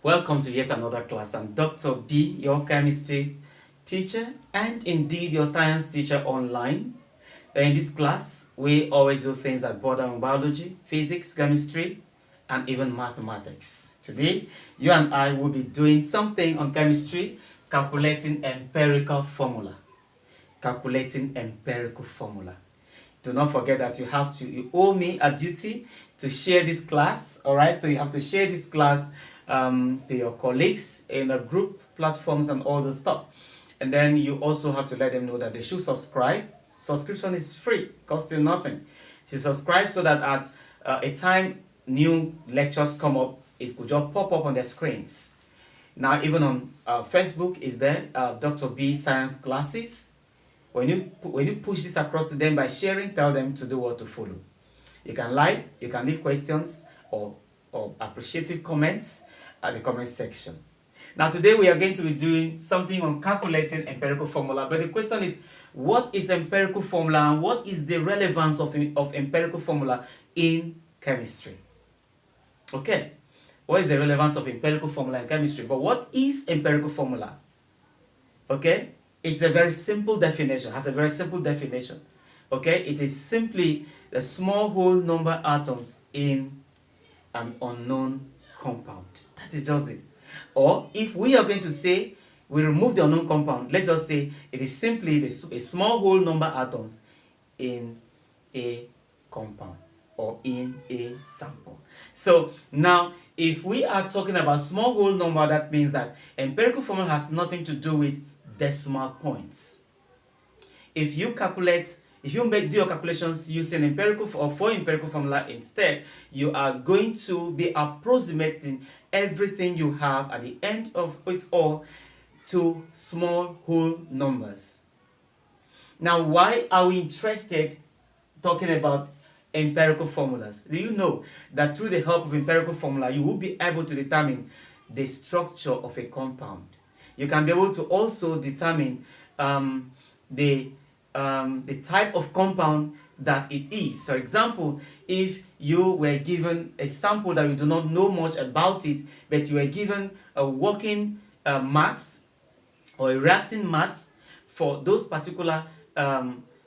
Welcome to yet another class. I'm Dr. B, your chemistry teacher and indeed your science teacher online. In this class, we always do things that border on biology, physics, chemistry, and even mathematics. Today, you and I will be doing something on chemistry, calculating empirical formula. Calculating empirical formula. Do not forget that you owe me a duty to share this class. All right, so you have to share this class to your colleagues in the group platforms and all the stuff. And then you also have to let them know that they should subscribe. Subscription is free, costs you nothing. So subscribe so that at a time new lectures come up, it could just pop up on their screens. Now, even on Facebook is there, Dr. B Science Classes. When you push this across to them by sharing, tell them to do what to follow. You can like, you can leave questions or appreciative comments at the comment section. Now today we are going to be doing something on calculating empirical formula, but the question is, what is empirical formula and what is the relevance of empirical formula in chemistry? Okay, what is the relevance of empirical formula in chemistry? But what is empirical formula? Okay, it's a very simple definition, has a very simple definition. Okay, it is simply the small whole number atoms in an unknown compound. That is just it. Or if we are going to say we remove the unknown compound, let's just say it is simply a small whole number atoms in a compound or in a sample. So now if we are talking about small whole number, that means that empirical formula has nothing to do with decimal points. If you do your calculations using empirical or for empirical formula instead, you are going to be approximating everything you have at the end of it all to small whole numbers. Now, why are we interested talking about empirical formulas? Do you know that through the help of empirical formula, you will be able to determine the structure of a compound? You can be able to also determine the type of compound that it is. For example, if you were given a sample that you do not know much about it, but you were given a working mass or a reacting mass for those particular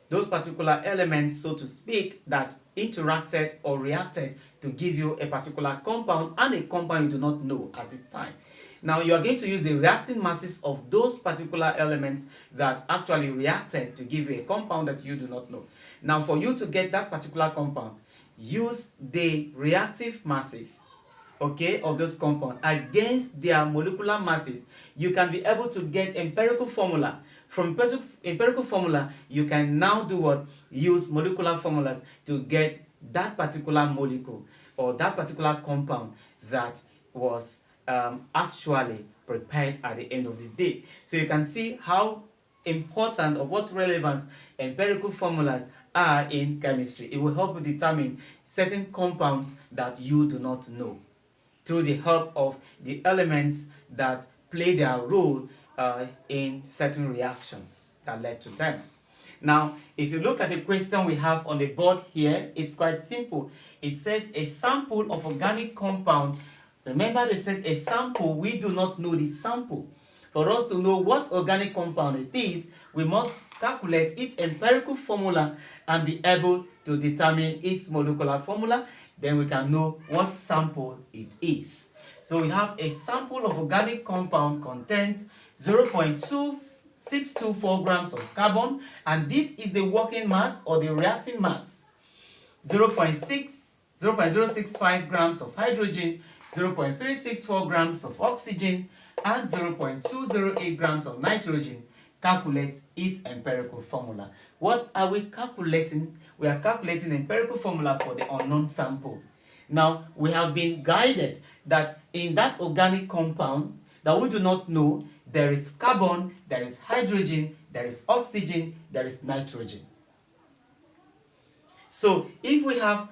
elements, so to speak, that interacted or reacted to give you a particular compound and a compound you do not know at this time. Now you are going to use the reacting masses of those particular elements that actually reacted to give you a compound that you do not know. Now for you to get that particular compound, use the reactive masses, okay, of those compounds against their molecular masses. You can be able to get empirical formula. From empirical formula, you can now do what? Use molecular formulas to get that particular molecule or that particular compound that was actually prepared at the end of the day. So you can see how important or what relevance empirical formulas are in chemistry. It will help you determine certain compounds that you do not know through the help of the elements that play their role in certain reactions that led to them. Now, if you look at the question we have on the board here, it's quite simple. It says a sample of organic compound. Remember, they said a sample, we do not know the sample. For us to know what organic compound it is, we must calculate its empirical formula and be able to determine its molecular formula. Then we can know what sample it is. So we have a sample of organic compound contains 0.2624 grams of carbon, and this is the working mass or the reacting mass. 0.065 grams of hydrogen, 0.364 grams of oxygen, and 0.208 grams of nitrogen. Calculate its empirical formula. What are we calculating? We are calculating empirical formula for the unknown sample. Now, we have been guided that in that organic compound that we do not know, there is carbon, there is hydrogen, there is oxygen, there is nitrogen. So if we are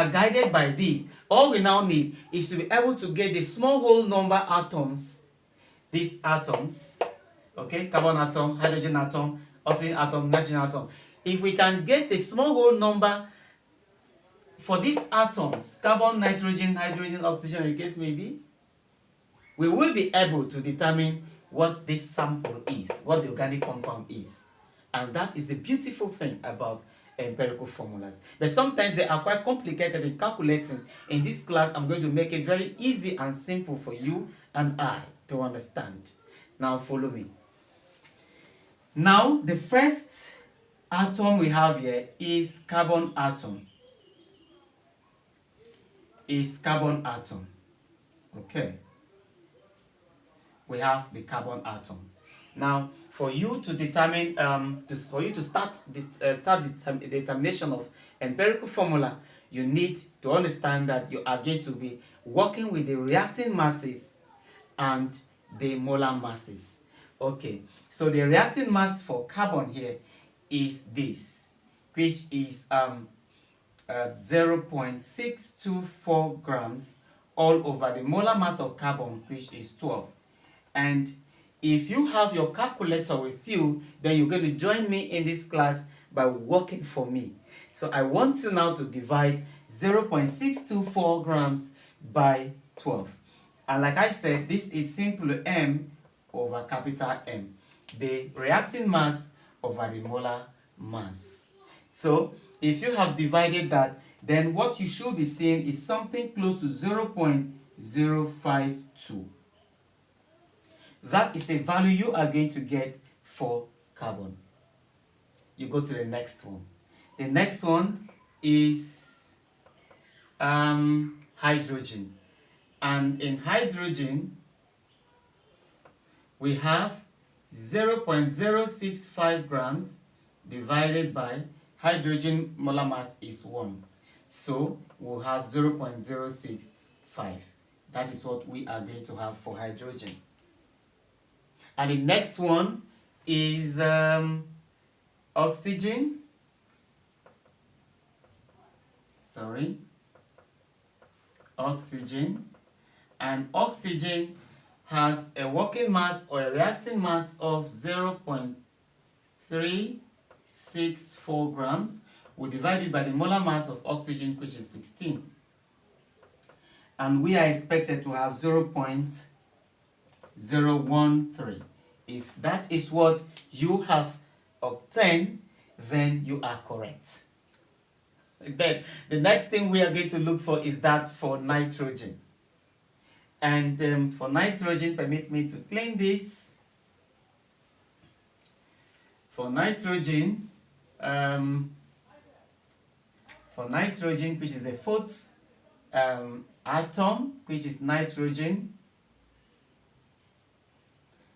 guided by this, all we now need is to be able to get the small whole number atoms, these atoms, okay, carbon atom, hydrogen atom, oxygen atom, nitrogen atom. If we can get the small whole number for these atoms, carbon, nitrogen, hydrogen, oxygen, in case maybe, we will be able to determine what this sample is, what the organic compound is. And that is the beautiful thing about empirical formulas. But sometimes they are quite complicated in calculating. In this class, I'm going to make it very easy and simple for you and I to understand. Now follow me. Now the first atom we have here is carbon atom. Okay, we have the carbon atom. Now, for you to determine, for you to start this determination of empirical formula, you need to understand that you are going to be working with the reacting masses and the molar masses. Okay, so the reacting mass for carbon here is this, which is 0.624 grams all over the molar mass of carbon, which is 12. And if you have your calculator with you, then you're going to join me in this class by working for me. So I want you now to divide 0.624 grams by 12. And like I said, this is simple M over capital M, the reacting mass over the molar mass. So if you have divided that, then what you should be seeing is something close to 0.052. That is a value you are going to get for carbon. You go to the next one. The next one is hydrogen. And in hydrogen, we have 0.065 grams divided by hydrogen molar mass is 1. So we'll have 0.065. That is what we are going to have for hydrogen. And the next one is oxygen. Oxygen. And oxygen has a working mass or a reacting mass of 0.364 grams. We divide it by the molar mass of oxygen, which is 16. And we are expected to have 0.013. If that is what you have obtained, then you are correct. Then the next thing we are going to look for is that for nitrogen. And for nitrogen, permit me to clean this. For nitrogen, which is the fourth atom, which is nitrogen.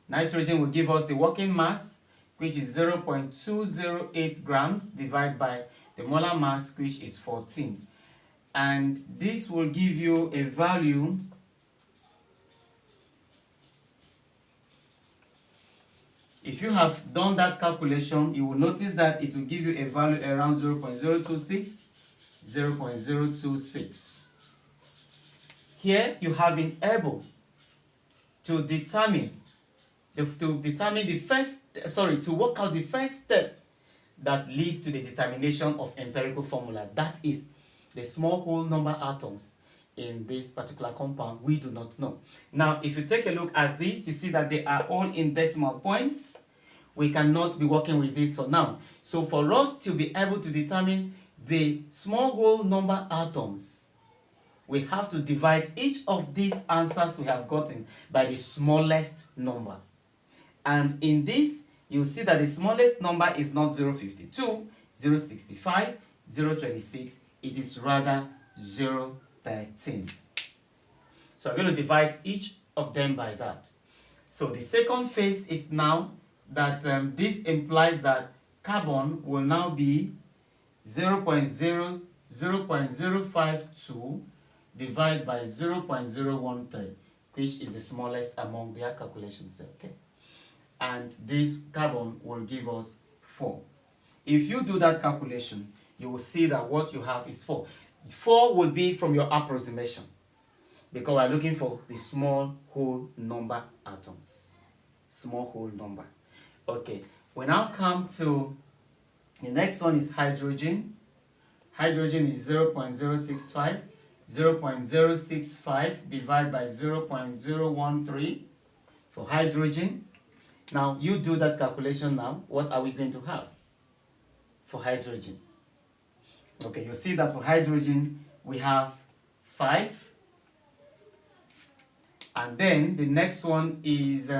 Nitrogen will give us the working mass, which is 0.208 grams divided by the molar mass, which is 14. And this will give you a value if you have done that calculation, you will notice that it will give you a value around 0.026, 0.026. Here you have been able to determine to work out the first step that leads to the determination of empirical formula. That is the small whole number atoms in this particular compound we do not know. Now, if you take a look at this, you see that they are all in decimal points. We cannot be working with this for now. So for us to be able to determine the small whole number atoms, we have to divide each of these answers we have gotten by the smallest number. And in this, you'll see that the smallest number is not 0.52, 0.65, 0.26, it is rather 0.13. So I'm going to divide each of them by that. So the second phase is now that this implies that carbon will now be 0.052 divided by 0.013, which is the smallest among their calculations. Okay? And this carbon will give us 4. If you do that calculation, you will see that what you have is 4. 4 will be from your approximation, because we're looking for the small whole number atoms. Small whole number. Okay, we now come to the next one is hydrogen. Hydrogen is 0.065, 0.065 divided by 0.013 for hydrogen. Now you do that calculation now. What are we going to have for hydrogen? Okay, you see that for hydrogen we have 5. And then the next one is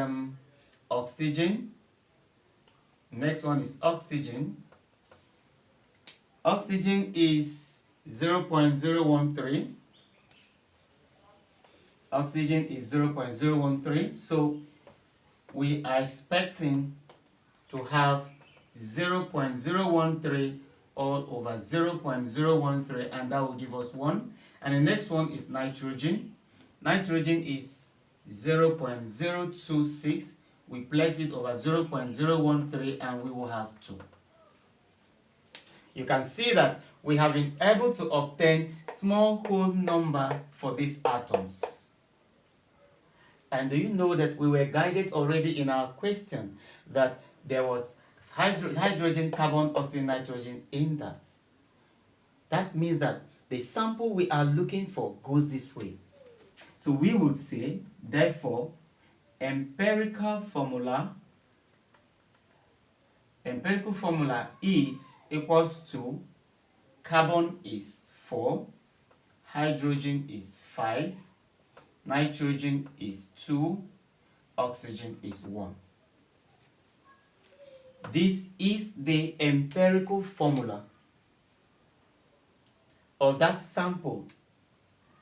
oxygen. Next one is oxygen. Oxygen is 0.013. Oxygen is 0.013. So we are expecting to have 0.013 all over 0.013, and that will give us 1. And the next one is nitrogen. Nitrogen is 0.026. We place it over 0.013 and we will have 2. You can see that we have been able to obtain small whole number for these atoms. And do you know that we were guided already in our question that there was hydrogen, carbon, oxygen, nitrogen in that? That means that the sample we are looking for goes this way. So we would say, therefore, empirical formula is equals to carbon is 4, hydrogen is 5, nitrogen is 2, oxygen is 1. This is the empirical formula of that sample,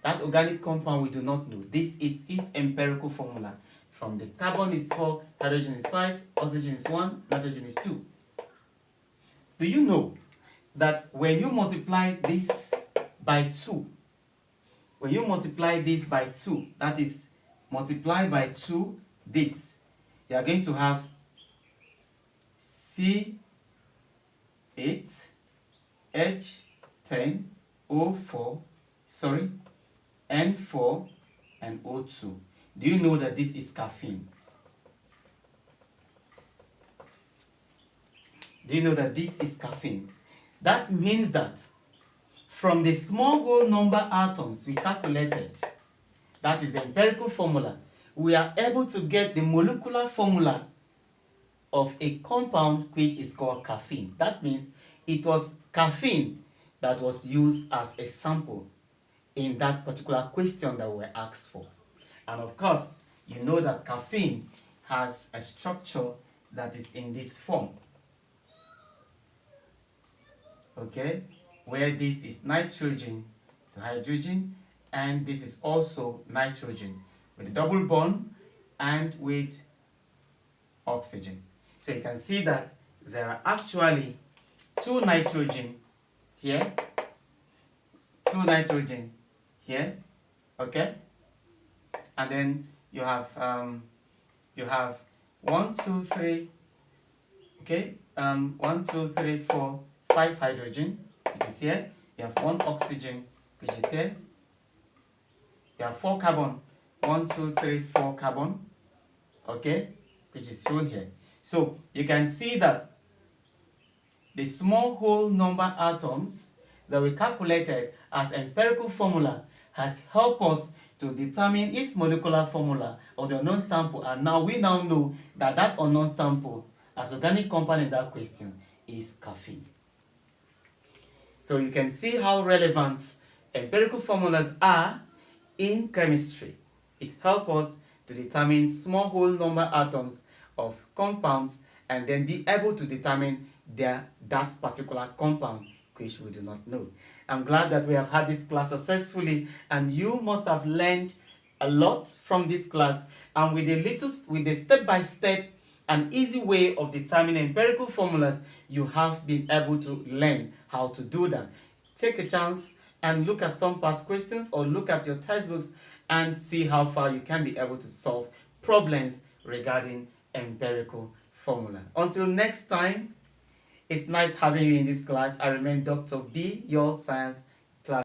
that organic compound we do not know. This is its empirical formula. From the carbon is 4, hydrogen is 5, oxygen is 1, nitrogen is 2. Do you know that when you multiply this by 2, when you multiply this by 2, that is multiply by 2 this, you are going to have C8H10O4, N4 and O2. Do you know that this is caffeine? Do you know that this is caffeine? That means that from the small whole number atoms we calculated, that is the empirical formula, we are able to get the molecular formula of a compound which is called caffeine. That means it was caffeine that was used as a sample in that particular question that we were asked for. And of course, you know that caffeine has a structure that is in this form. Okay, where this is nitrogen to hydrogen, and this is also nitrogen with a double bond and with oxygen. So you can see that there are actually 2 nitrogen here, 2 nitrogen here, okay, and then you have 1, 2, 3, okay, 1, 2, 3, 4, 5 hydrogen, which is here. You have 1 oxygen, which is here. You have 4 carbon, 1, 2, 3, 4 carbon, okay, which is shown here. So you can see that the small whole number atoms that we calculated as empirical formula has helped us to determine its molecular formula of the unknown sample, and now we know that that unknown sample as organic compound in that question is caffeine. So you can see how relevant empirical formulas are in chemistry. It helps us to determine small whole number atoms of compounds and then be able to determine that particular compound which we do not know. I'm glad that we have had this class successfully, and you must have learned a lot from this class, and with the step-by-step and easy way of determining empirical formulas, you have been able to learn how to do that. Take a chance and look at some past questions or look at your textbooks and see how far you can be able to solve problems regarding empirical formula. Until next time, it's nice having you in this class. I remain Dr. B, your science